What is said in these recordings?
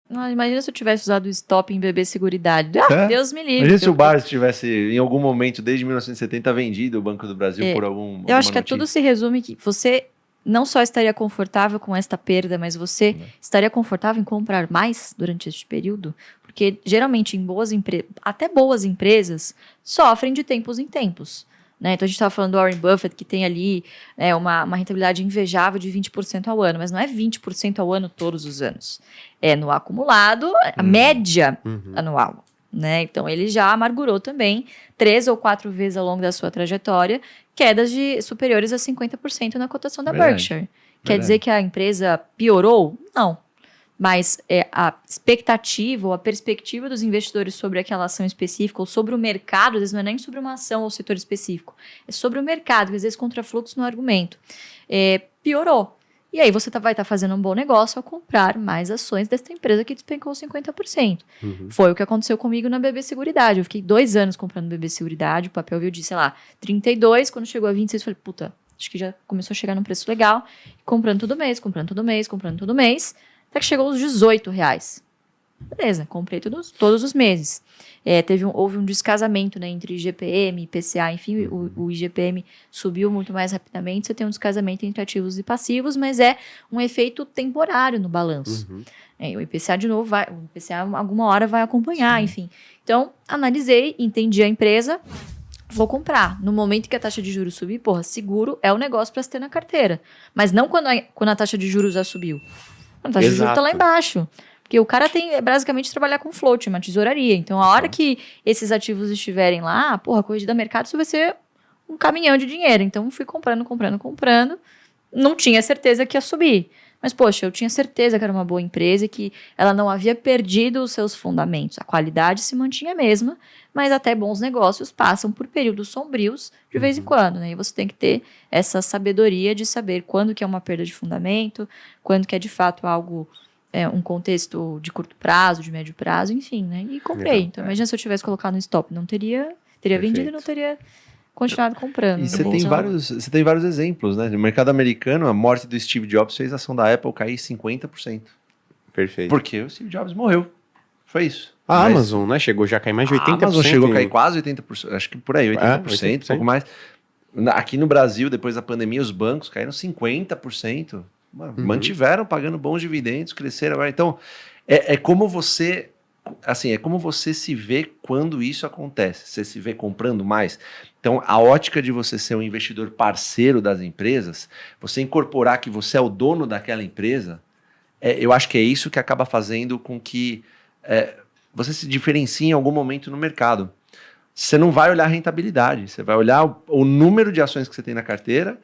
Imagina se eu tivesse usado o stop em BB Seguridade. Deus me livre. Imagina se o Barsi tivesse, em algum momento, desde 1970, vendido o Banco do Brasil por Eu acho que tudo se resume que você não só estaria confortável com esta perda, mas você estaria confortável em comprar mais durante este período? Porque, geralmente, até boas empresas sofrem de tempos em tempos. Né? Então, a gente estava falando do Warren Buffett, que tem ali uma rentabilidade invejável de 20% ao ano, mas não é 20% ao ano todos os anos. É no acumulado, a média anual. Né? Então, ele já amargurou também 3 ou 4 vezes ao longo da sua trajetória quedas superiores a 50% na cotação da Berkshire. Quer dizer que a empresa piorou? Não. Mas a expectativa ou a perspectiva dos investidores sobre aquela ação específica ou sobre o mercado, às vezes não é nem sobre uma ação ou setor específico, é sobre o mercado, às vezes contrafluxo no argumento, piorou. E aí você vai estar fazendo um bom negócio ao comprar mais ações dessa empresa que despencou 50%. Foi o que aconteceu comigo na BB Seguridade. Eu fiquei 2 anos comprando BB Seguridade, o papel veio de, 32, quando chegou a 26, eu falei, puta, acho que já começou a chegar num preço legal, comprando todo mês, até que chegou aos R$18. Beleza, comprei todos os meses. Houve um descasamento, né, entre IGPM e IPCA, enfim, o IGPM subiu muito mais rapidamente, você tem um descasamento entre ativos e passivos, mas é um efeito temporário no balanço. O IPCA, de novo, o IPCA alguma hora vai acompanhar, enfim. Então, analisei, entendi a empresa, vou comprar. No momento que a taxa de juros subir, seguro é o negócio para se ter na carteira. Mas não quando a taxa de juros já subiu. A taxa de juros está lá embaixo. Porque o cara tem basicamente trabalhar com float, uma tesouraria. Então, a hora que esses ativos estiverem lá, corrigida mercado, isso vai ser um caminhão de dinheiro. Então, fui comprando. Não tinha certeza que ia subir. Mas, poxa, eu tinha certeza que era uma boa empresa e que ela não havia perdido os seus fundamentos. A qualidade se mantinha a mesma, mas até bons negócios passam por períodos sombrios de vez em quando, né? E você tem que ter essa sabedoria de saber quando que é uma perda de fundamento, quando que é de fato algo, um contexto de curto prazo, de médio prazo, enfim, né? E comprei. Então, imagina se eu tivesse colocado no stop, teria vendido e não teria continuado comprando. E você tem vários exemplos, né? No mercado americano, a morte do Steve Jobs fez a ação da Apple cair 50%. Perfeito. Porque o Steve Jobs morreu. Foi isso. A Amazon, né? Chegou já a cair mais de 80%. A Amazon chegou a cair quase 80%. Acho que por aí, 80%, um pouco mais. Aqui no Brasil, depois da pandemia, os bancos caíram 50%. Mantiveram pagando bons dividendos, cresceram agora. Então, é como você... Assim, é como você se vê quando isso acontece. Você se vê comprando mais. Então, a ótica de você ser um investidor parceiro das empresas, você incorporar que você é o dono daquela empresa, eu acho que é isso que acaba fazendo com que você se diferencie em algum momento no mercado. Você não vai olhar a rentabilidade, você vai olhar o número de ações que você tem na carteira,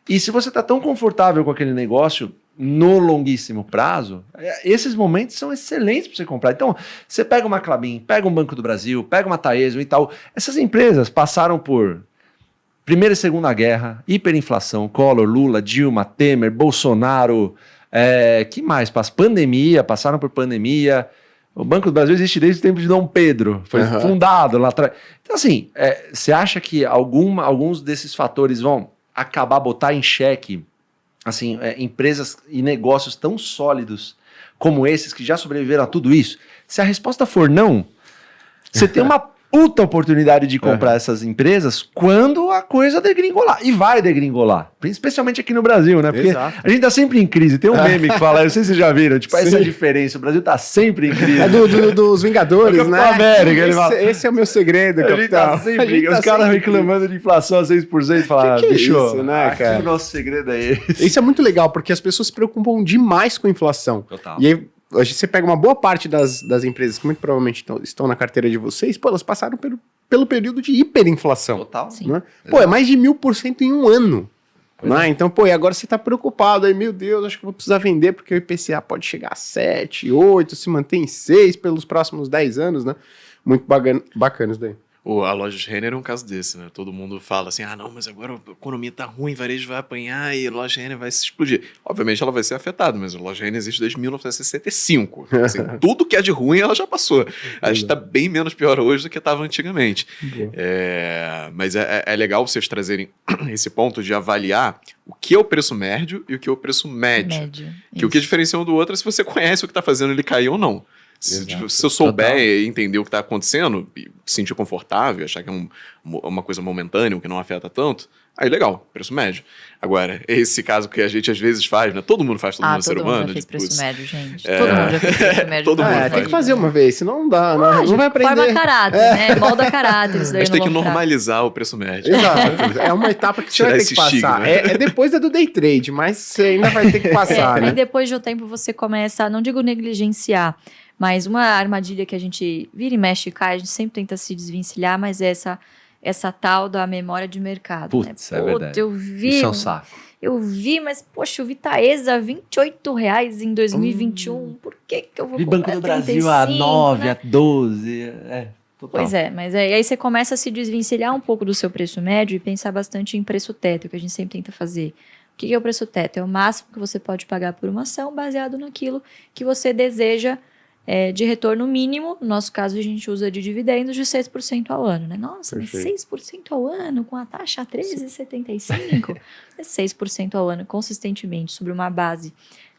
e se você está tão confortável com aquele negócio no longuíssimo prazo, esses momentos são excelentes para você comprar. Então, você pega uma Klabin, pega um Banco do Brasil, pega uma Taesa e tal. Essas empresas passaram por Primeira e Segunda Guerra, hiperinflação, Collor, Lula, Dilma, Temer, Bolsonaro, que mais? Passaram por pandemia. O Banco do Brasil existe desde o tempo de Dom Pedro, foi fundado lá atrás. Então, assim, você acha que alguns desses fatores vão botar em xeque assim, empresas e negócios tão sólidos como esses, que já sobreviveram a tudo isso? Se a resposta for não, você tem uma puta oportunidade de comprar essas empresas quando a coisa degringolar. E vai degringolar. Especialmente aqui no Brasil, né? Porque a gente tá sempre em crise. Tem um meme que fala, eu não sei se vocês já viram, tipo, essa é a diferença. O Brasil tá sempre em crise. É dos Vingadores, né? América, esse é o meu segredo, a gente tá sempre. Os caras reclamando de inflação a 6%, falar, bicho, isso, né, cara? Aqui o nosso segredo é esse. Isso é muito legal, porque as pessoas se preocupam demais com a inflação. Total. E aí, hoje você pega uma boa parte das empresas que muito provavelmente estão na carteira de vocês, elas passaram pelo período de hiperinflação. Total. Né? É mais de 1000% em um ano. Né? Então, e agora você está preocupado, aí, meu Deus, acho que eu vou precisar vender porque o IPCA pode chegar a 7, 8, se mantém em 6 pelos próximos 10 anos, né? Muito bacana isso daí. A loja Renner é um caso desse, né? Todo mundo fala assim, não, mas agora a economia tá ruim, o varejo vai apanhar e a loja Renner vai se explodir. Obviamente ela vai ser afetada, mas a loja Renner existe desde 1965. Assim, tudo que é de ruim ela já passou. Acho que tá bem menos pior hoje do que estava antigamente. Mas é legal vocês trazerem esse ponto de avaliar o que é o preço médio e o que é o preço médio. Que o que diferencia um do outro é se você conhece o que está fazendo ele cair ou não. Se eu souber e entender o que está acontecendo, e sentir confortável, achar que é uma coisa momentânea, que não afeta tanto, aí legal, preço médio. Agora, esse caso que a gente às vezes faz, né? Todo mundo faz, todo mundo é ser humano. Todo mundo já fez preço médio, gente. Todo mundo já fez preço médio. Todo mundo faz. Tem que fazer uma vez, senão não dá, não vai aprender. Forma caráter, né? Molda caráter. Isso daí a gente tem que normalizar o preço médio. Exato. É uma etapa que você vai ter que passar. Estigma, né? É depois do day trade, mas você ainda vai ter que passar, né? E depois de um tempo você começa, não digo negligenciar, mas uma armadilha que a gente vira e mexe e cai, a gente sempre tenta se desvencilhar, mas é essa tal da memória de mercado. Putz, né? é verdade. Eu vi. Isso é um saco. Eu vi, mas, poxa, eu vi Taesa R$28 em 2021. Por que eu vou comprar Banco do Brasil 35, a 9, né? a 12. Total. Pois é, mas aí você começa a se desvencilhar um pouco do seu preço médio e pensar bastante em preço teto, que a gente sempre tenta fazer. O que é o preço teto? É o máximo que você pode pagar por uma ação baseado naquilo que você deseja de retorno mínimo. No nosso caso, a gente usa de dividendos de 6% ao ano, né? Nossa, mas 6% ao ano com a taxa 13,75%? É 6% ao ano consistentemente sobre uma base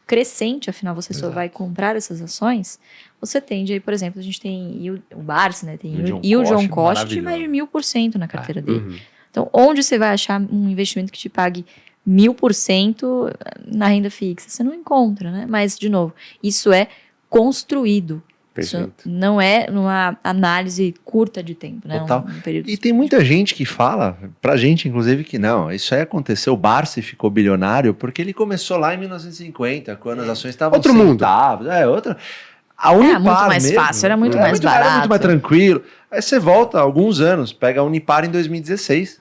crescente, afinal você só vai comprar essas ações. Você tende aí, por exemplo, a gente tem o Barsi, né? Tem o John Cost de mais de 1000% na carteira dele. Então, onde você vai achar um investimento que te pague 1000% na renda fixa? Você não encontra, né? Mas, de novo, isso é construído. Perfeito. Isso não é numa análise curta de tempo, né? Total. Um período e tem muita gente que fala, pra gente inclusive, que não, isso aí aconteceu, o Barsi ficou bilionário porque ele começou lá em 1950, quando as ações estavam outro centavos. A Unipar era muito mais mesmo, fácil, era muito mais barato. Era muito mais tranquilo. Aí você volta alguns anos, pega a Unipar em 2016.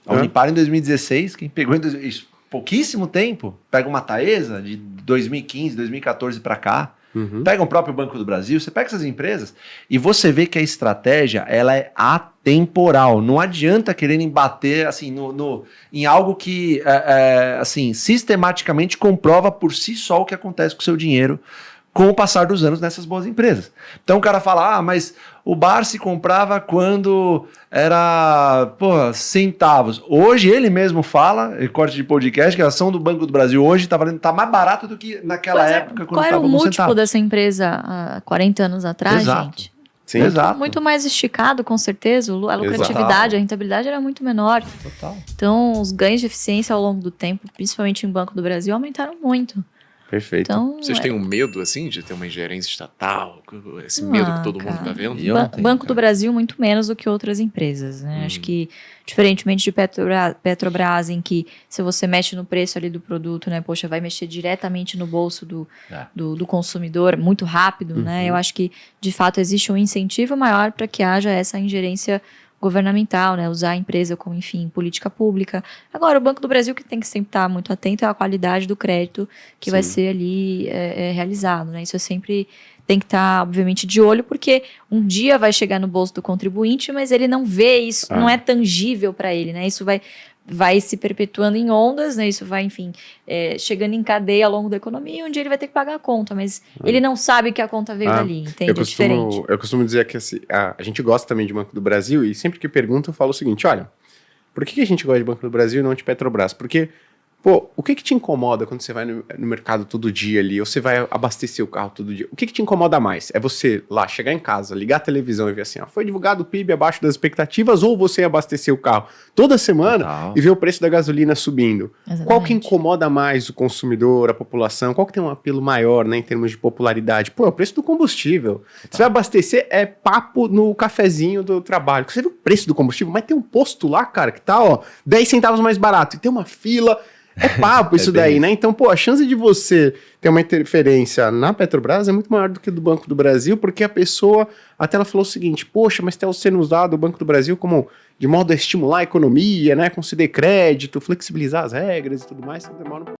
A Unipar em 2016, quem pegou em pouquíssimo tempo, pega uma Taesa de 2015, 2014 para cá, pega o próprio Banco do Brasil, você pega essas empresas e você vê que a estratégia ela é atemporal. Não adianta quererem bater assim, em algo que assim, sistematicamente comprova por si só o que acontece com o seu dinheiro com o passar dos anos nessas boas empresas. Então o cara fala, mas o Barsi comprava quando era, centavos. Hoje ele mesmo fala, corte de podcast, que a ação do Banco do Brasil hoje tá mais barato do que naquela época. Qual era o múltiplo dessa empresa há 40 anos atrás, gente? Sim, exato. Muito mais esticado, com certeza. A lucratividade, a rentabilidade era muito menor. Total. Então, os ganhos de eficiência ao longo do tempo, principalmente em Banco do Brasil, aumentaram muito. Perfeito. Então, vocês têm um medo, assim, de ter uma ingerência estatal? Esse medo que todo mundo tá vendo? Banco do Brasil, muito menos do que outras empresas, né? Acho que, diferentemente de Petrobras, em que se você mexe no preço ali do produto, né? Poxa, vai mexer diretamente no bolso do consumidor, muito rápido, né? Eu acho que, de fato, existe um incentivo maior para que haja essa ingerência governamental, né? Usar a empresa como, enfim, política pública. Agora, o Banco do Brasil que tem que sempre estar muito atento é a qualidade do crédito que vai ser ali realizado, né? Isso sempre tem que estar, obviamente, de olho, porque um dia vai chegar no bolso do contribuinte, mas ele não vê isso, não é tangível para ele, né? Isso vai se perpetuando em ondas, né? Isso vai, enfim, chegando em cadeia ao longo da economia, e um dia ele vai ter que pagar a conta, mas ele não sabe que a conta veio dali, entende? É diferente. Eu costumo dizer que assim, a gente gosta também de Banco do Brasil, e sempre que pergunto eu falo o seguinte, olha, por que a gente gosta de Banco do Brasil e não de Petrobras? Porque, o que te incomoda quando você vai no mercado todo dia ali, ou você vai abastecer o carro todo dia? O que te incomoda mais? É você lá, chegar em casa, ligar a televisão e ver assim, foi divulgado o PIB abaixo das expectativas, ou você abastecer o carro toda semana e ver o preço da gasolina subindo? Exatamente. Qual que incomoda mais o consumidor, a população? Qual que tem um apelo maior, né, em termos de popularidade? É o preço do combustível. Você vai abastecer, papo no cafezinho do trabalho. Você vê o preço do combustível, mas tem um posto lá, cara, que tá, 10 centavos mais barato, e tem uma fila. É papo isso daí, né? Então, a chance de você ter uma interferência na Petrobras é muito maior do que do Banco do Brasil, porque a pessoa, até ela falou o seguinte, poxa, mas está sendo usado o Banco do Brasil como de modo a estimular a economia, né? Conceder crédito, flexibilizar as regras e tudo mais, então demora um pouco.